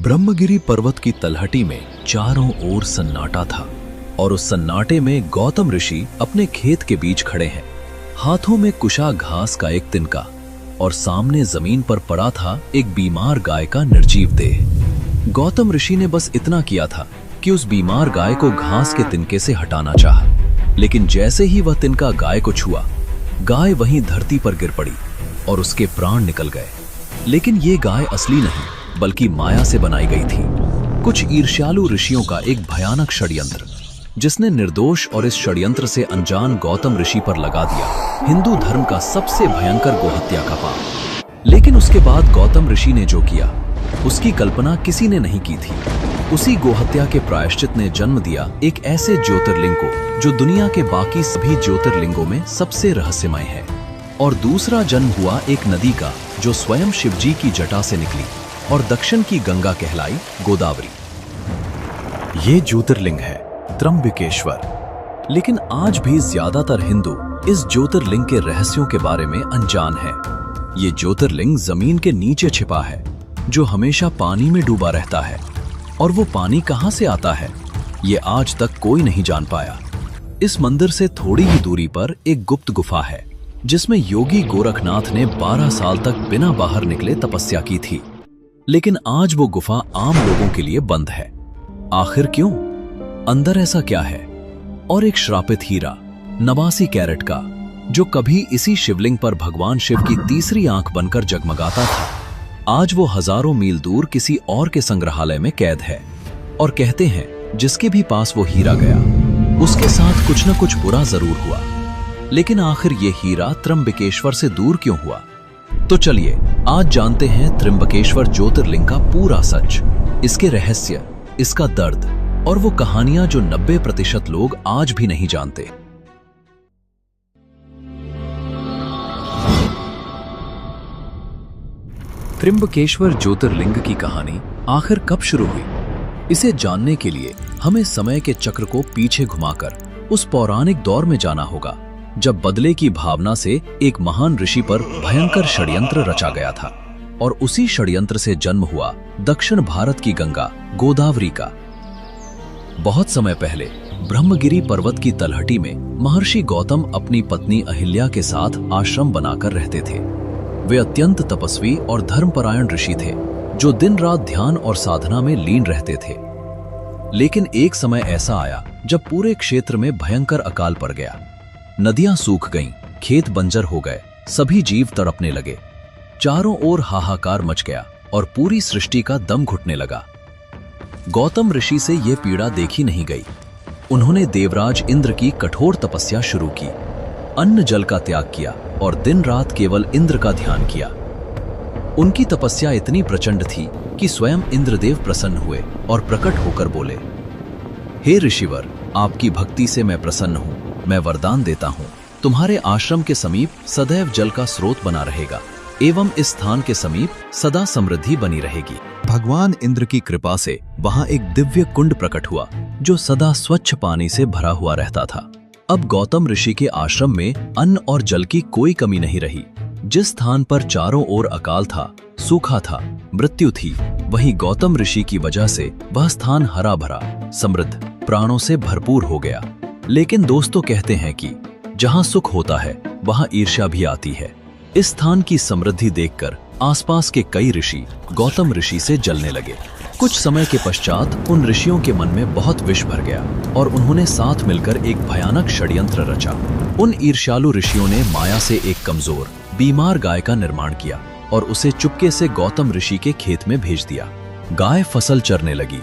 ब्रह्मगिरी पर्वत की तलहटी में चारों ओर सन्नाटा था और उस सन्नाटे में गौतम ऋषि अपने खेत के बीच खड़े हैं। हाथों में कुशा घास का एक तिनका और सामने जमीन पर पड़ा था एक बीमार गाय का निर्जीव देह। गौतम ऋषि ने बस इतना किया था कि उस बीमार गाय को घास के तिनके से हटाना चाहा, लेकिन जैसे ही वह तिनका गाय को छुआ, गाय वहीं धरती पर गिर पड़ी और उसके प्राण निकल गए। लेकिन ये गाय असली नहीं बल्कि माया से बनाई गई थी, कुछ ईर्ष्यालु ऋषियों का एक भयानक षड्यंत्र, जिसने निर्दोष और इस षड्यंत्र से अनजान गौतम ऋषि पर लगा दिया हिंदू धर्म का सबसे भयंकर गोहत्या का पाप। लेकिन उसके बाद गौतम ऋषि ने जो किया उसकी कल्पना किसी ने नहीं की थी। उसी गोहत्या के प्रायश्चित ने जन्म दिया एक ऐसे ज्योतिर्लिंग को जो दुनिया के बाकी सभी ज्योतिर्लिंगों में सबसे रहस्यमय है। और दूसरा जन्म हुआ एक नदी का जो स्वयं शिवजी की जटा से निकली और दक्षिण की गंगा कहलाई गोदावरी। ये ज्योतिर्लिंग है त्र्यंबकेश्वर। लेकिन आज भी ज्यादातर हिंदू इस ज्योतिर्लिंग के रहस्यों के बारे में अनजान है। ये ज्योतिर्लिंग जमीन के नीचे छिपा है, जो हमेशा पानी में डूबा रहता है, और वो पानी कहां से आता है ये आज तक कोई नहीं जान पाया। इस मंदिर से थोड़ी ही दूरी पर एक गुप्त गुफा है, जिसमें योगी गोरखनाथ ने 12 साल तक बिना बाहर निकले तपस्या की थी। लेकिन आज वो गुफा आम लोगों के लिए बंद है। आखिर क्यों? अंदर ऐसा क्या है? और एक श्रापित हीरा 89 कैरेट का, जो कभी इसी शिवलिंग पर भगवान शिव की तीसरी आंख बनकर जगमगाता था, आज वो हजारों मील दूर किसी और के संग्रहालय में कैद है। और कहते हैं जिसके भी पास वो हीरा गया उसके साथ कुछ न कुछ बुरा जरूर हुआ। लेकिन आखिर ये हीरा त्र्यंबकेश्वर से दूर क्यों हुआ? तो चलिए आज जानते हैं त्र्यंबकेश्वर ज्योतिर्लिंग का पूरा सच, इसके रहस्य, इसका दर्द और वो कहानियां जो 90% लोग आज भी नहीं जानते। त्र्यंबकेश्वर ज्योतिर्लिंग की कहानी आखिर कब शुरू हुई? इसे जानने के लिए हमें समय के चक्र को पीछे घुमाकर उस पौराणिक दौर में जाना होगा जब बदले की भावना से एक महान ऋषि पर भयंकर षड्यंत्र रचा गया था। और उसी षड्यंत्र से जन्म हुआ दक्षिण भारत की गंगा गोदावरी का। बहुत समय पहले ब्रह्मगिरी पर्वत की तलहटी में महर्षि गौतम अपनी पत्नी अहिल्या के साथ आश्रम बनाकर रहते थे। वे अत्यंत तपस्वी और धर्मपरायण ऋषि थे, जो दिन रात ध्यान और साधना में लीन रहते थे। लेकिन एक समय ऐसा आया जब पूरे क्षेत्र में भयंकर अकाल पड़ गया। नदियां सूख गईं, खेत बंजर हो गए, सभी जीव तड़पने लगे। चारों ओर हाहाकार मच गया और पूरी सृष्टि का दम घुटने लगा। गौतम ऋषि से यह पीड़ा देखी नहीं गई। उन्होंने देवराज इंद्र की कठोर तपस्या शुरू की, अन्न जल का त्याग किया और दिन रात केवल इंद्र का ध्यान किया। उनकी तपस्या इतनी प्रचंड थी कि स्वयं इंद्रदेव प्रसन्न हुए और प्रकट होकर बोले, हे ऋषिवर, आपकी भक्ति से मैं प्रसन्न हूं। मैं वरदान देता हूं, तुम्हारे आश्रम के समीप सदैव जल का स्रोत बना रहेगा एवं इस स्थान के समीप सदा समृद्धि बनी रहेगी। भगवान इंद्र की कृपा से वहां एक दिव्य कुंड प्रकट हुआ, जो सदा स्वच्छ पानी से भरा हुआ रहता था। अब गौतम ऋषि के आश्रम में अन्न और जल की कोई कमी नहीं रही। जिस स्थान पर चारों ओर अकाल था, सूखा था, मृत्यु थी, वहीं गौतम ऋषि की वजह से वह स्थान हरा भरा, समृद्ध, प्राणों से भरपूर हो गया। लेकिन दोस्तों कहते हैं कि जहां सुख होता है वहां ईर्ष्या भी आती है। इस स्थान की समृद्धि देखकर आसपास के कई ऋषि गौतम ऋषि से जलने लगे। कुछ समय के पश्चात उन ऋषियों के मन में बहुत विष भर गया और उन्होंने साथ मिलकर एक भयानक षड्यंत्र रचा। उन ईर्ष्यालु ऋषियों ने माया से एक कमजोर, बीमार गाय का निर्माण किया और उसे चुपके से गौतम ऋषि के खेत में भेज दिया। गाय फसल चरने लगी।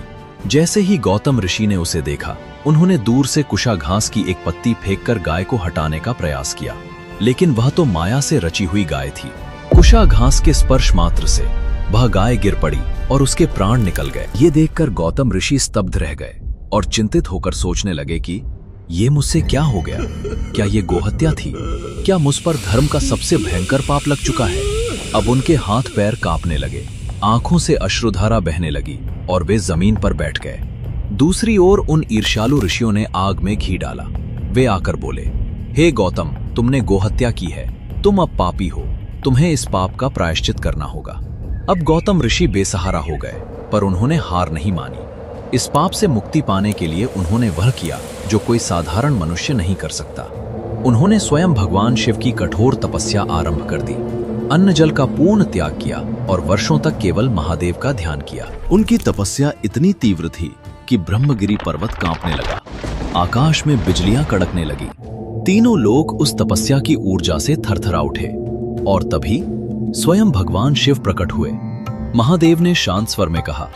जैसे ही गौतम ऋषि ने उसे देखा, उन्होंने दूर से कुशा घास की एक पत्ती फेंककर गाय को हटाने का प्रयास किया, लेकिन वह तो माया से रची हुई गाय थी। कुशा घास के स्पर्श मात्र से वह गाय गिर पड़ी और उसके प्राण निकल गए। ये देखकर गौतम ऋषि स्तब्ध रह गए और चिंतित होकर सोचने लगे कि ये मुझसे क्या हो गया? क्या ये गोहत्या थी? क्या मुझ पर धर्म का सबसे भयंकर पाप लग चुका है? अब उनके हाथ पैर कांपने लगे, आंखों से अश्रुधारा बहने लगी और वे जमीन पर बैठ गए। दूसरी ओर उन ईर्ष्यालु ऋषियों ने आग में घी डाला। वे आकर बोले, हे गौतम, तुमने गोहत्या की है, तुम अब पापी हो, तुम्हें इस पाप का प्रायश्चित करना होगा। अब गौतम ऋषि बेसहारा हो गए। पर उन्होंने हार नहीं मानी। इस पाप से मुक्ति पाने के लिए उन्होंने वह किया जो कोई साधारण मनुष्य नहीं कर सकता। उन्होंने स्वयं भगवान शिव की कठोर तपस्या आरंभ कर दी, अन्न जल का पूर्ण त्याग किया और वर्षों तक केवल महादेव का ध्यान किया। उनकी तपस्या इतनी तीव्र थी कि ब्रह्मगिरी पर्वत कांपने लगा, आकाश में बिजलियां कड़कने लगी। तीनों लोग उस तपस्या की ऊर्जा से थरथरा उठे और तभी स्वयं भगवान शिव प्रकट हुए। महादेव ने शांत स्वर में कहा,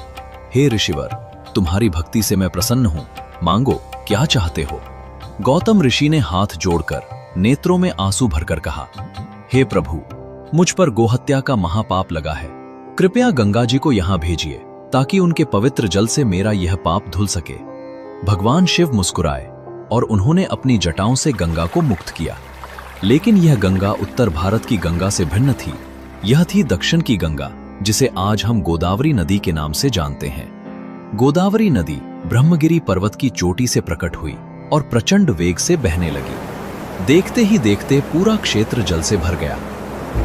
हे ऋषिवर, तुम्हारी भक्ति से मैं प्रसन्न हूं, मांगो क्या चाहते हो। गौतम ऋषि ने हाथ जोड़कर नेत्रों में आंसू भरकर कहा, हे प्रभु, मुझ पर गोहत्या का महापाप लगा है, कृपया गंगा जी को यहां भेजिए ताकि उनके पवित्र जल से मेरा यह पाप धुल सके। भगवान शिव मुस्कुराए और उन्होंने अपनी जटाओं से गंगा को मुक्त किया। लेकिन यह गंगा उत्तर भारत की गंगा से भिन्न थी। यह थी दक्षिण की गंगा, जिसे आज हम गोदावरी नदी के नाम से जानते हैं। गोदावरी नदी ब्रह्मगिरी पर्वत की चोटी से प्रकट हुई और प्रचंड वेग से बहने लगी। देखते ही देखते पूरा क्षेत्र जल से भर गया।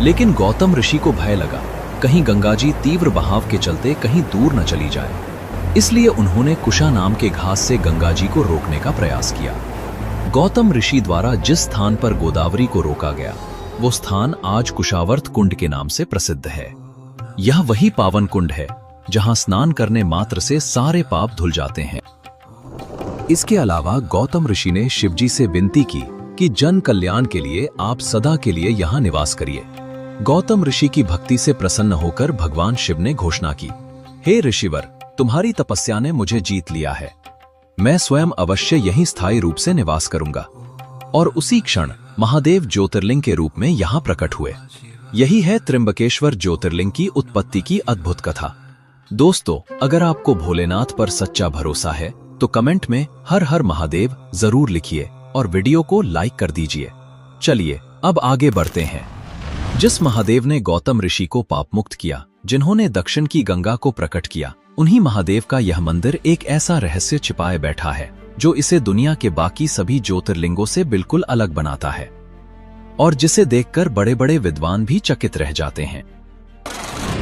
लेकिन गौतम ऋषि को भय लगा, कहीं गंगा जी तीव्र बहाव के चलते कहीं दूर न चली जाए। इसलिए उन्होंने कुशा नाम के घास से गंगा जी को रोकने का प्रयास किया। गौतम ऋषि द्वारा जिस स्थान पर गोदावरी को रोका गया, वो स्थान आज कुशावर्त कुंड के नाम से प्रसिद्ध है। यह वही पावन कुंड है जहां स्नान करने मात्र से सारे पाप धुल जाते हैं। इसके अलावा गौतम ऋषि ने शिवजी से विनती की कि जन कल्याण के लिए आप सदा के लिए यहां निवास करिए। गौतम ऋषि की भक्ति से प्रसन्न होकर भगवान शिव ने घोषणा की, हे ऋषिवर, तुम्हारी तपस्या ने मुझे जीत लिया है। मैं स्वयं अवश्य यहीं स्थायी रूप से निवास करूंगा। और उसी क्षण महादेव ज्योतिर्लिंग के रूप में यहां प्रकट हुए। यही है त्र्यंबकेश्वर ज्योतिर्लिंग की उत्पत्ति की अद्भुत कथा। दोस्तों, अगर आपको भोलेनाथ पर सच्चा भरोसा है तो कमेंट में हर हर महादेव जरूर लिखिए और वीडियो को लाइक कर दीजिए। चलिए अब आगे बढ़ते हैं। जिस महादेव ने गौतम ऋषि को पाप मुक्त किया, जिन्होंने दक्षिण की गंगा को प्रकट किया, उन्हीं महादेव का यह मंदिर एक ऐसा रहस्य छिपाए बैठा है जो इसे दुनिया के बाकी सभी ज्योतिर्लिंगों से बिल्कुल अलग बनाता है और जिसे देखकर बड़े बड़े विद्वान भी चकित रह जाते हैं।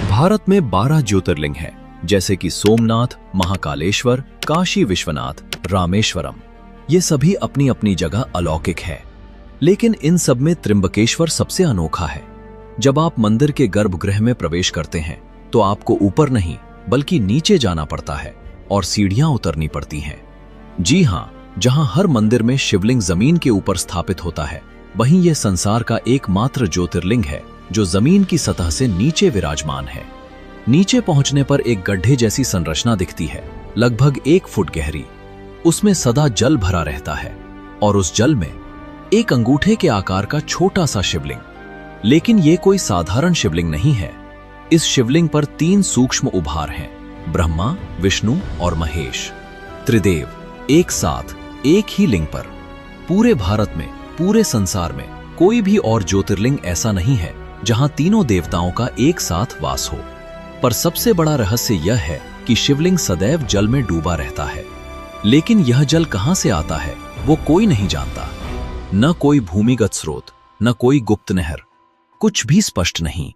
भारत में 12 ज्योतिर्लिंग हैं, जैसे कि सोमनाथ, महाकालेश्वर, काशी विश्वनाथ, रामेश्वरम। ये सभी अपनी अपनी जगह अलौकिक है, लेकिन इन सब में त्र्यंबकेश्वर सबसे अनोखा है। जब आप मंदिर के गर्भगृह में प्रवेश करते हैं तो आपको ऊपर नहीं बल्कि नीचे जाना पड़ता है और सीढ़ियां उतरनी पड़ती हैं। जी हां, जहां हर मंदिर में शिवलिंग जमीन के ऊपर स्थापित होता है, वहीं यह संसार का एकमात्र ज्योतिर्लिंग है जो जमीन की सतह से नीचे विराजमान है। नीचे पहुंचने पर एक गड्ढे जैसी संरचना दिखती है, लगभग 1 फुट गहरी। उसमें सदा जल भरा रहता है और उस जल में एक अंगूठे के आकार का छोटा सा शिवलिंग। लेकिन यह कोई साधारण शिवलिंग नहीं है। इस शिवलिंग पर 3 सूक्ष्म उभार हैं, ब्रह्मा, विष्णु और महेश, त्रिदेव, एक साथ एक ही लिंग पर। पूरे भारत में, पूरे संसार में कोई भी और ज्योतिर्लिंग ऐसा नहीं है जहां तीनों देवताओं का एक साथ वास हो। पर सबसे बड़ा रहस्य यह है कि शिवलिंग सदैव जल में डूबा रहता है। लेकिन यह जल कहां से आता है वो कोई नहीं जानता। न कोई भूमिगत स्रोत, न कोई गुप्त नहर, कुछ भी स्पष्ट नहीं।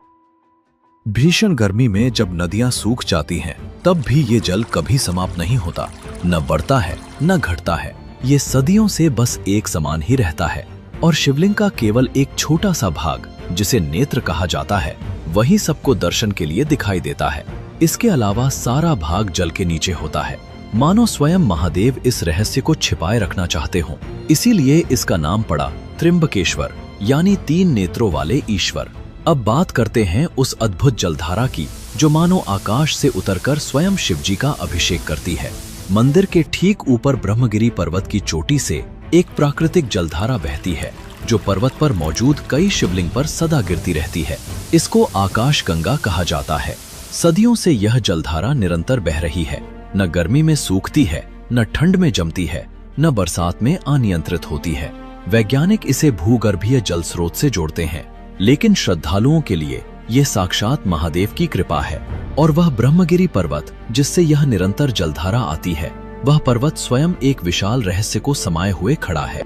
भीषण गर्मी में जब नदियां सूख जाती हैं, तब भी ये जल कभी समाप्त नहीं होता, न बढ़ता है न घटता है। ये सदियों से बस एक समान ही रहता है और शिवलिंग का केवल एक छोटा सा भाग, जिसे नेत्र कहा जाता है, वही सबको दर्शन के लिए दिखाई देता है। इसके अलावा सारा भाग जल के नीचे होता है, मानो स्वयं महादेव इस रहस्य को छिपाए रखना चाहते हों। इसीलिए इसका नाम पड़ा त्र्यंबकेश्वर, यानी 3 नेत्रों वाले ईश्वर। अब बात करते हैं उस अद्भुत जलधारा की जो मानो आकाश से उतरकर स्वयं शिवजी का अभिषेक करती है। मंदिर के ठीक ऊपर ब्रह्मगिरी पर्वत की चोटी से एक प्राकृतिक जलधारा बहती है जो पर्वत पर मौजूद कई शिवलिंग पर सदा गिरती रहती है। इसको आकाश गंगा कहा जाता है। सदियों से यह जलधारा निरंतर बह रही है, न गर्मी में सूखती है, न ठंड में जमती है, न बरसात में अनियंत्रित होती है। वैज्ञानिक इसे भूगर्भीय जल स्रोत से जोड़ते हैं, लेकिन श्रद्धालुओं के लिए यह साक्षात महादेव की कृपा है। और वह ब्रह्मगिरी पर्वत जिससे यह निरंतर जलधारा आती है, वह पर्वत स्वयं एक विशाल रहस्य को समाये हुए खड़ा है।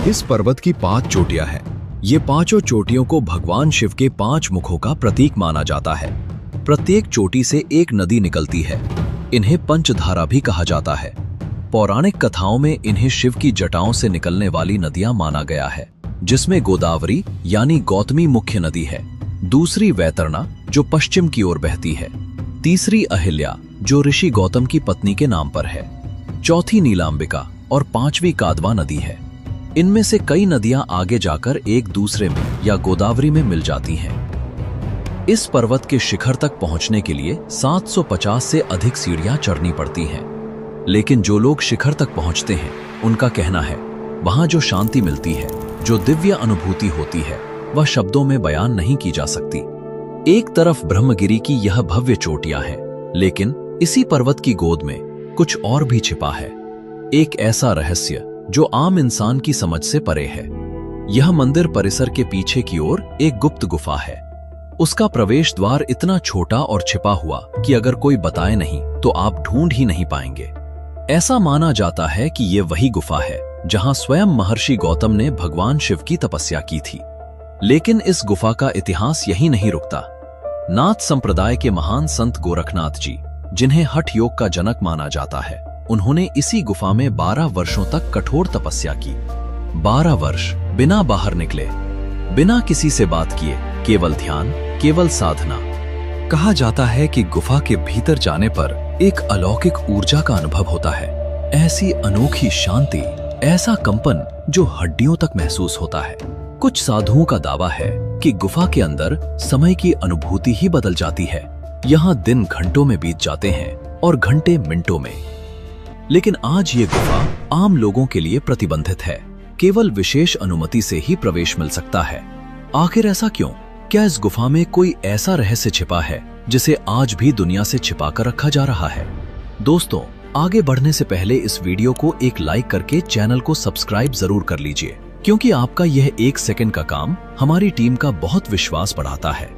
इस पर्वत की 5 चोटियां हैं। ये 5 चोटियों को भगवान शिव के 5 मुखों का प्रतीक माना जाता है। प्रत्येक चोटी से एक नदी निकलती है। इन्हें पंचधारा भी कहा जाता है। पौराणिक कथाओं में इन्हें शिव की जटाओं से निकलने वाली नदियां माना गया है, जिसमें गोदावरी यानी गौतमी मुख्य नदी है, दूसरी वैतरणा जो पश्चिम की ओर बहती है, तीसरी अहिल्या जो ऋषि गौतम की पत्नी के नाम पर है, चौथी नीलांबिका और पांचवी कादवा नदी है। इनमें से कई नदियां आगे जाकर एक दूसरे में या गोदावरी में मिल जाती हैं। इस पर्वत के शिखर तक पहुंचने के लिए 750 से अधिक सीढ़ियां चढ़नी पड़ती हैं। लेकिन जो लोग शिखर तक पहुंचते हैं, उनका कहना है वहां जो शांति मिलती है, जो दिव्य अनुभूति होती है, वह शब्दों में बयान नहीं की जा सकती। एक तरफ ब्रह्मगिरी की यह भव्य चोटियां हैं, लेकिन इसी पर्वत की गोद में कुछ और भी छिपा है, एक ऐसा रहस्य जो आम इंसान की समझ से परे है। यह मंदिर परिसर के पीछे की ओर एक गुप्त गुफा है। उसका प्रवेश द्वार इतना छोटा और छिपा हुआ कि अगर कोई बताए नहीं तो आप ढूंढ ही नहीं पाएंगे। ऐसा माना जाता है कि यह वही गुफा है जहां स्वयं महर्षि गौतम ने भगवान शिव की तपस्या की थी। लेकिन इस गुफा का इतिहास यही नहीं रुकता। नाथ संप्रदाय के महान संत गोरखनाथ जी, जिन्हें हठ योग का जनक माना जाता है, उन्होंने इसी गुफा में 12 वर्षों तक कठोर तपस्या की। 12 वर्ष बिना बाहर निकले, बिना किसी से बात किए, केवल ध्यान, केवल साधना। कहा जाता है कि गुफा के भीतर जाने पर एक अलौकिक ऊर्जा का अनुभव होता है, ऐसी अनोखी शांति, ऐसा कंपन जो हड्डियों तक महसूस होता है। कुछ साधुओं का दावा है कि गुफा के अंदर समय की अनुभूति ही बदल जाती है। यहाँ दिन घंटों में बीत जाते हैं और घंटे मिनटों में। लेकिन आज ये गुफा आम लोगों के लिए प्रतिबंधित है, केवल विशेष अनुमति से ही प्रवेश मिल सकता है। आखिर ऐसा क्यों? क्या इस गुफा में कोई ऐसा रहस्य छिपा है जिसे आज भी दुनिया से छिपा कर रखा जा रहा है? दोस्तों, आगे बढ़ने से पहले इस वीडियो को एक लाइक करके चैनल को सब्सक्राइब जरूर कर लीजिए, क्योंकि आपका यह 1 सेकंड का काम हमारी टीम का बहुत विश्वास बढ़ाता है।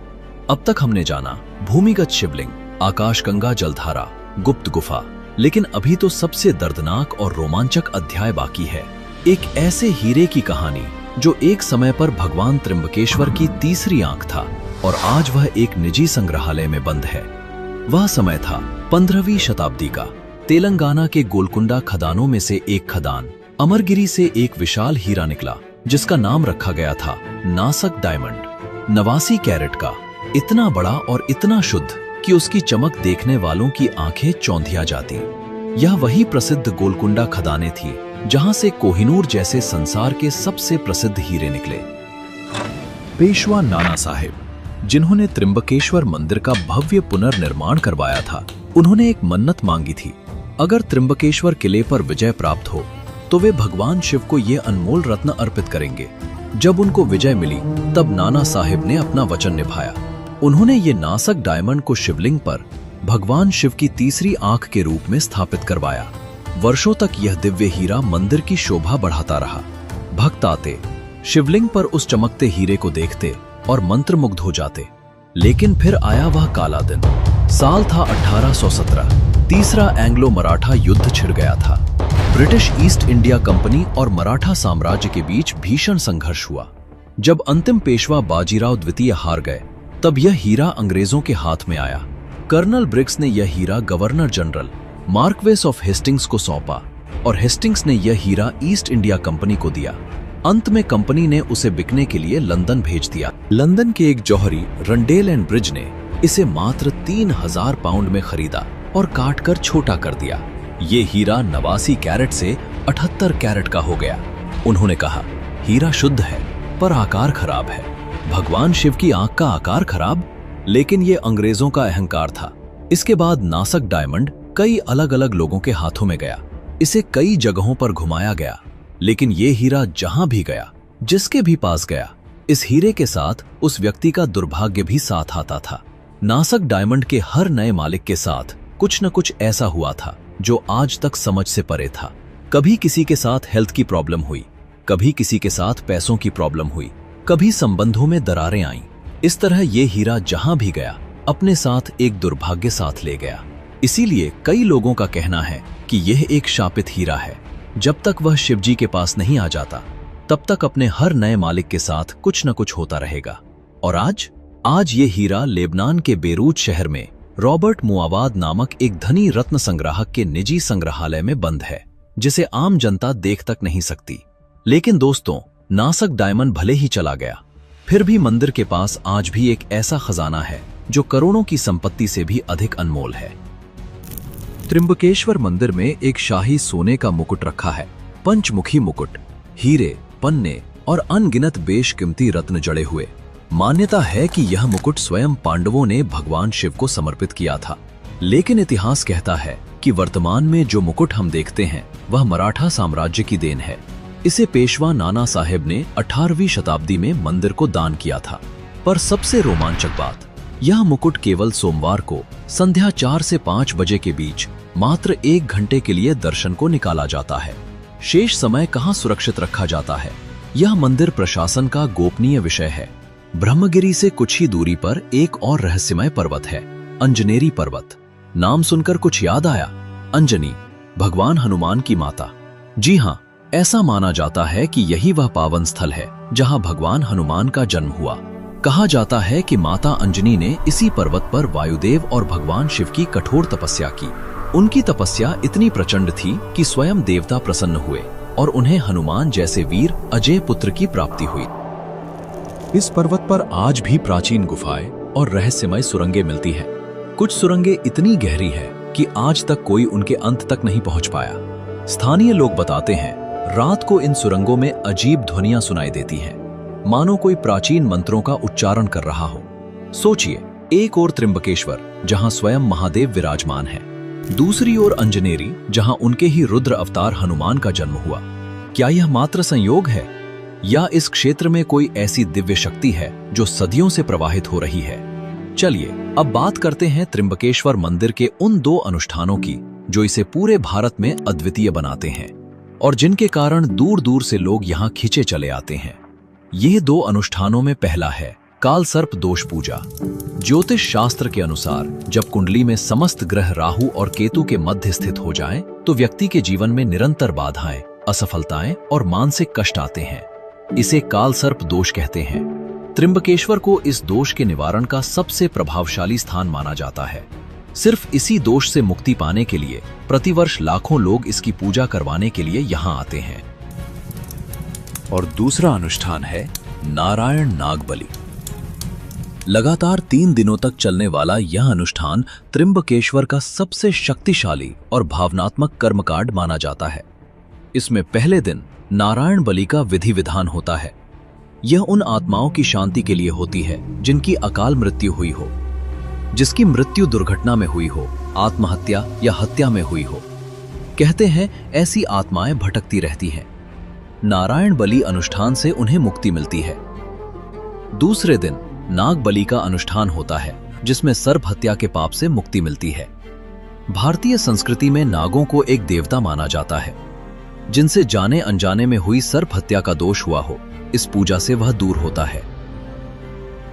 अब तक हमने जाना भूमिगत शिवलिंग, आकाशगंगा जलधारा, गुप्त गुफा, लेकिन अभी तो सबसे दर्दनाक और रोमांचक अध्याय बाकी है। एक ऐसे हीरे की कहानी जो एक समय पर भगवान त्र्यंबकेश्वर की तीसरी आंख था और आज वह एक निजी संग्रहालय में बंद है। वह समय था 15वीं शताब्दी का। तेलंगाना के गोलकुंडा खदानों में से एक खदान अमरगिरी से एक विशाल हीरा निकला, जिसका नाम रखा गया था नासक डायमंड। 89 कैरेट का, इतना बड़ा और इतना शुद्ध कि उसकी चमक देखने वालों की आंखें चौंधिया जाती। यह वही प्रसिद्ध गोलकुंडा खदानें थी जहां से कोहिनूर जैसे संसार के सबसे प्रसिद्ध हीरे निकले। पेशवा नाना साहिब, जिन्होंने त्र्यंबकेश्वर मंदिर का भव्य पुनर्निर्माण करवाया था, उन्होंने एक मन्नत मांगी थी। अगर त्र्यंबकेश्वर किले पर विजय प्राप्त हो तो वे भगवान शिव को ये अनमोल रत्न अर्पित करेंगे। जब उनको विजय मिली तब नाना साहिब ने अपना वचन निभाया। उन्होंने ये नासक डायमंड को शिवलिंग पर भगवान शिव की तीसरी आंख के रूप में स्थापित करवाया। वर्षों तक यह दिव्य हीरा मंदिर की शोभा बढ़ाता रहा। भक्त आते, शिवलिंग पर उस चमकते हीरे को देखते और मंत्रमुग्ध हो जाते। लेकिन फिर आया वह काला दिन। साल था 1817। तीसरा एंग्लो मराठा युद्ध छिड़ गया था। ब्रिटिश ईस्ट इंडिया कंपनी और मराठा साम्राज्य के बीच भीषण संघर्ष हुआ। जब अंतिम पेशवा बाजीराव द्वितीय हार गए, तब यह हीरा अंग्रेजों के हाथ में आया। कर्नल ब्रिग्स ने यह हीरा governor general Marquess of Hastings को सौंपा और हेस्टिंग्स ने यह हीरा ईस्ट इंडिया कंपनी को दिया। अंत में कंपनी ने उसे बिकने के लिए लंदन भेज दिया। लंदन के एक जौहरी रंडेल एंड ब्रिज ने इसे मात्र 3000 पाउंड में खरीदा और काट कर छोटा कर दिया। ये हीरा 89 कैरेट से 78 कैरेट का हो गया। उन्होंने कहा, हीरा शुद्ध है पर आकार खराब है। भगवान शिव की आंख का आकार खराब? लेकिन ये अंग्रेजों का अहंकार था। इसके बाद नासक डायमंड कई अलग अलग लोगों के हाथों में गया। इसे कई जगहों पर घुमाया गया, लेकिन ये हीरा जहां भी गया, जिसके भी पास गया, इस हीरे के साथ उस व्यक्ति का दुर्भाग्य भी साथ आता था। नासक डायमंड के हर नए मालिक के साथ कुछ न कुछ ऐसा हुआ था जो आज तक समझ से परे था। कभी किसी के साथ हेल्थ की प्रॉब्लम हुई, कभी किसी के साथ पैसों की प्रॉब्लम हुई, कभी संबंधों में दरारें आईं। इस तरह ये हीरा जहां भी गया, अपने साथ एक दुर्भाग्य साथ ले गया। इसीलिए कई लोगों का कहना है कि यह एक शापित हीरा है। जब तक वह शिवजी के पास नहीं आ जाता, तब तक अपने हर नए मालिक के साथ कुछ न कुछ होता रहेगा। और आज आज ये हीरा लेबनान के बेरूत शहर में रॉबर्ट मुआवाद नामक एक धनी रत्न संग्राहक के निजी संग्रहालय में बंद है, जिसे आम जनता देख तक नहीं सकती। लेकिन दोस्तों, नासक डायमंड भले ही चला गया, फिर भी मंदिर के पास आज भी एक ऐसा खजाना है जो करोड़ों की संपत्ति से भी अधिक अनमोल है। त्र्यंबकेश्वर मंदिर में एक शाही सोने का मुकुट रखा है। पंचमुखी मुकुट, हीरे, पन्ने और अनगिनत बेशकीमती रत्न जड़े हुए। मान्यता है कि यह मुकुट स्वयं पांडवों ने भगवान शिव को समर्पित किया था। लेकिन इतिहास कहता है कि वर्तमान में जो मुकुट हम देखते हैं वह मराठा साम्राज्य की देन है। इसे पेशवा नाना साहेब ने 18वीं शताब्दी में मंदिर को दान किया था। पर सबसे रोमांचक बात, यह मुकुट केवल सोमवार को संध्या 4 से 5 बजे के बीच मात्र 1 घंटे के लिए दर्शन को निकाला जाता है। शेष समय कहां सुरक्षित रखा जाता है, यह मंदिर प्रशासन का गोपनीय विषय है। ब्रह्मगिरी से कुछ ही दूरी पर एक और रहस्यमय पर्वत है, अंजनेरी पर्वत। नाम सुनकर कुछ याद आया? अंजनी, भगवान हनुमान की माता। जी हाँ, ऐसा माना जाता है कि यही वह पावन स्थल है जहां भगवान हनुमान का जन्म हुआ। कहा जाता है कि माता अंजनी ने इसी पर्वत पर वायुदेव और भगवान शिव की कठोर तपस्या की। उनकी तपस्या इतनी प्रचंड थी कि स्वयं देवता प्रसन्न हुए और उन्हें हनुमान जैसे वीर अजय पुत्र की प्राप्ति हुई। इस पर्वत पर आज भी प्राचीन गुफाएं और रहस्यमय सुरंगें मिलती हैं। कुछ सुरंगें इतनी गहरी हैं कि आज तक कोई उनके अंत तक नहीं पहुंच पाया। स्थानीय लोग बताते हैं, रात को इन सुरंगों में अजीब ध्वनियां सुनाई देती हैं, मानो कोई प्राचीन मंत्रों का उच्चारण कर रहा हो। सोचिए, एक ओर त्र्यंबकेश्वर जहां स्वयं महादेव विराजमान है, दूसरी ओर अंजनेरी जहां उनके ही रुद्र अवतार हनुमान का जन्म हुआ। क्या यह मात्र संयोग है या इस क्षेत्र में कोई ऐसी दिव्य शक्ति है जो सदियों से प्रवाहित हो रही है? चलिए अब बात करते हैं त्र्यंबकेश्वर मंदिर के उन 2 अनुष्ठानों की जो इसे पूरे भारत में अद्वितीय बनाते हैं और जिनके कारण दूर दूर से लोग यहाँ खींचे चले आते हैं। ये 2 अनुष्ठानों में पहला है काल सर्प दोष पूजा। ज्योतिष शास्त्र के अनुसार जब कुंडली में समस्त ग्रह राहु और केतु के मध्य स्थित हो जाएं, तो व्यक्ति के जीवन में निरंतर बाधाएं, असफलताएं और मानसिक कष्ट आते हैं। इसे काल सर्प दोष कहते हैं। त्र्यंबकेश्वर को इस दोष के निवारण का सबसे प्रभावशाली स्थान माना जाता है। सिर्फ इसी दोष से मुक्ति पाने के लिए प्रतिवर्ष लाखों लोग इसकी पूजा करवाने के लिए यहाँ आते हैं। और दूसरा अनुष्ठान है नारायण नागबलि। लगातार 3 दिनों तक चलने वाला यह अनुष्ठान त्र्यंबकेश्वर का सबसे शक्तिशाली और भावनात्मक कर्मकांड माना जाता है। इसमें पहले दिन नारायण बलि का विधि विधान होता है। यह उन आत्माओं की शांति के लिए होती है जिनकी अकाल मृत्यु हुई हो, जिसकी मृत्यु दुर्घटना में हुई हो, आत्महत्या या हत्या में हुई हो। कहते हैं ऐसी आत्माएं भटकती रहती हैं। नारायण बलि अनुष्ठान से उन्हें मुक्ति मिलती है। दूसरे दिन नाग बलि का अनुष्ठान होता है, जिसमें सर्प हत्या के पाप से मुक्ति मिलती है। भारतीय संस्कृति में नागों को एक देवता माना जाता है। जिनसे जाने अनजाने में हुई सर्प हत्या का दोष हुआ हो, इस पूजा से वह दूर होता है।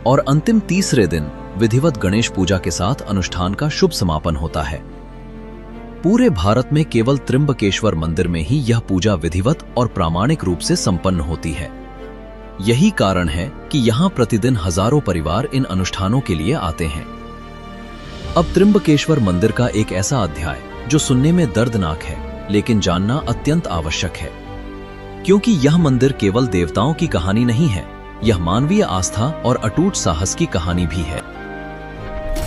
और अंतिम तीसरे दिन विधिवत गणेश पूजा के साथ अनुष्ठान का शुभ समापन होता है। पूरे भारत में केवल त्र्यंबकेश्वर मंदिर में ही यह पूजा विधिवत और प्रामाणिक रूप से संपन्न होती है। यही कारण है कि यहां प्रतिदिन हजारों परिवार इन अनुष्ठानों के लिए आते हैं। अब त्र्यंबकेश्वर मंदिर का एक ऐसा अध्याय जो सुनने में दर्दनाक है, लेकिन जानना अत्यंत आवश्यक है, क्योंकि यह मंदिर केवल देवताओं की कहानी नहीं है, यह मानवीय आस्था और अटूट साहस की कहानी भी है।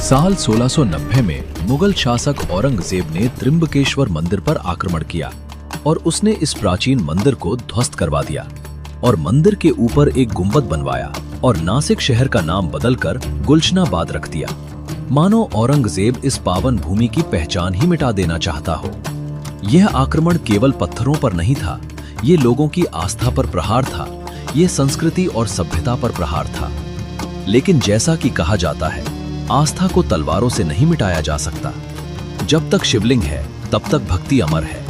साल 1690 में मुगल शासक औरंगजेब ने त्र्यंबकेश्वर मंदिर पर आक्रमण किया और उसने इस प्राचीन मंदिर को ध्वस्त करवा दिया और मंदिर के ऊपर एक गुंबद बनवाया और नासिक शहर का नाम बदलकर गुलशनाबाद रख दिया, मानो औरंगजेब इस पावन भूमि की पहचान ही मिटा देना चाहता हो। यह आक्रमण केवल पत्थरों पर नहीं था, ये लोगों की आस्था पर प्रहार था, ये संस्कृति और सभ्यता पर प्रहार था। लेकिन जैसा कि कहा जाता है, आस्था को तलवारों से नहीं मिटाया जा सकता। जब तक शिवलिंग है तब तक भक्ति अमर है।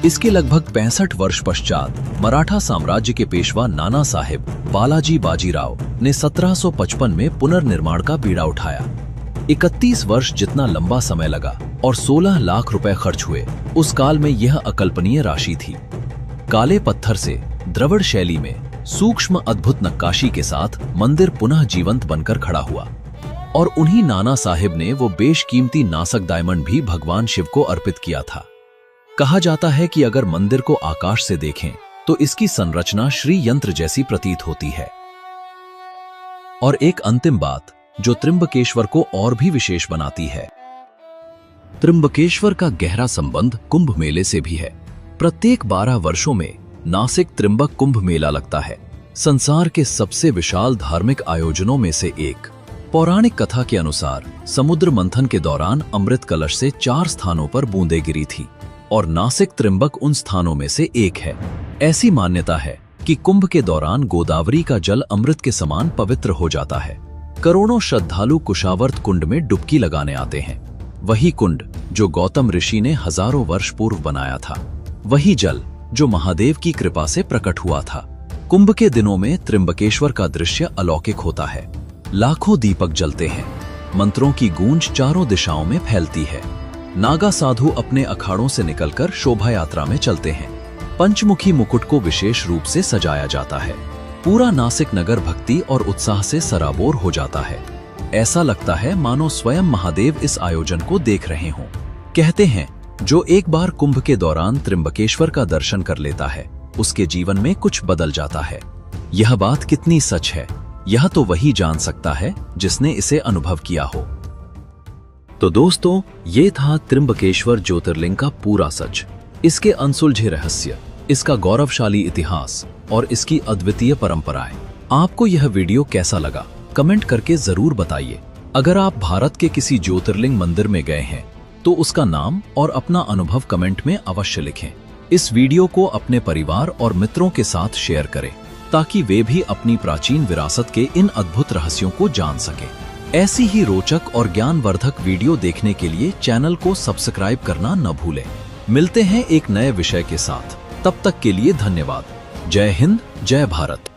इसके लगभग 65 वर्ष पश्चात मराठा साम्राज्य के पेशवा नाना साहेब बालाजी बाजीराव ने 1755 में पुनर्निर्माण का बीड़ा उठाया। 31 वर्ष जितना लंबा समय लगा और 16 लाख रुपए खर्च हुए, उस काल में यह अकल्पनीय राशि थी। काले पत्थर से द्रविड़ शैली में सूक्ष्म अद्भुत नक्काशी के साथ मंदिर पुनः जीवंत बनकर खड़ा हुआ। और उन्हीं नाना साहिब ने वो बेशकीमती नासक डायमंड भी भगवान शिव को अर्पित किया था। कहा जाता है कि अगर मंदिर को आकाश से देखें तो इसकी संरचना श्री यंत्र जैसी प्रतीत होती है। और एक अंतिम बात जो त्र्यंबकेश्वर को और भी विशेष बनाती है, त्र्यंबकेश्वर का गहरा संबंध कुंभ मेले से भी है। प्रत्येक 12 वर्षों में नासिक त्र्यंबक कुंभ मेला लगता है, संसार के सबसे विशाल धार्मिक आयोजनों में से एक। पौराणिक कथा के अनुसार समुद्र मंथन के दौरान अमृत कलश से 4 स्थानों पर बूंदें गिरी थी और नासिक त्र्यंबक उन स्थानों में से एक है। ऐसी मान्यता है कि कुंभ के दौरान गोदावरी का जल अमृत के समान पवित्र हो जाता है। करोड़ों श्रद्धालु कुशावर्त कुंड में डुबकी लगाने आते हैं। वही कुंड जो गौतम ऋषि ने हजारों वर्ष पूर्व बनाया था, वही जल जो महादेव की कृपा से प्रकट हुआ था। कुंभ के दिनों में त्र्यंबकेश्वर का दृश्य अलौकिक होता है। लाखों दीपक जलते हैं, मंत्रों की गूंज चारों दिशाओं में फैलती है। नागा साधु अपने अखाड़ों से निकलकर शोभा यात्रा में चलते हैं। पंचमुखी मुकुट को विशेष रूप से सजाया जाता है। पूरा नासिक नगर भक्ति और उत्साह से सराबोर हो जाता है। ऐसा लगता है मानो स्वयं महादेव इस आयोजन को देख रहे हों। कहते हैं जो एक बार कुंभ के दौरान त्र्यंबकेश्वर का दर्शन कर लेता है, उसके जीवन में कुछ बदल जाता है। यह बात कितनी सच है, यह तो वही जान सकता है जिसने इसे अनुभव किया हो। तो दोस्तों, ये था त्र्यंबकेश्वर ज्योतिर्लिंग का पूरा सच, इसके अनसुलझे रहस्य, इसका गौरवशाली इतिहास और इसकी अद्वितीय परंपराएं। आपको यह वीडियो कैसा लगा कमेंट करके जरूर बताइए। अगर आप भारत के किसी ज्योतिर्लिंग मंदिर में गए हैं तो उसका नाम और अपना अनुभव कमेंट में अवश्य लिखें। इस वीडियो को अपने परिवार और मित्रों के साथ शेयर करें ताकि वे भी अपनी प्राचीन विरासत के इन अद्भुत रहस्यों को जान सकें। ऐसी ही रोचक और ज्ञानवर्धक वीडियो देखने के लिए चैनल को सब्सक्राइब करना न भूलें। मिलते हैं एक नए विषय के साथ, तब तक के लिए धन्यवाद। जय हिंद, जय भारत।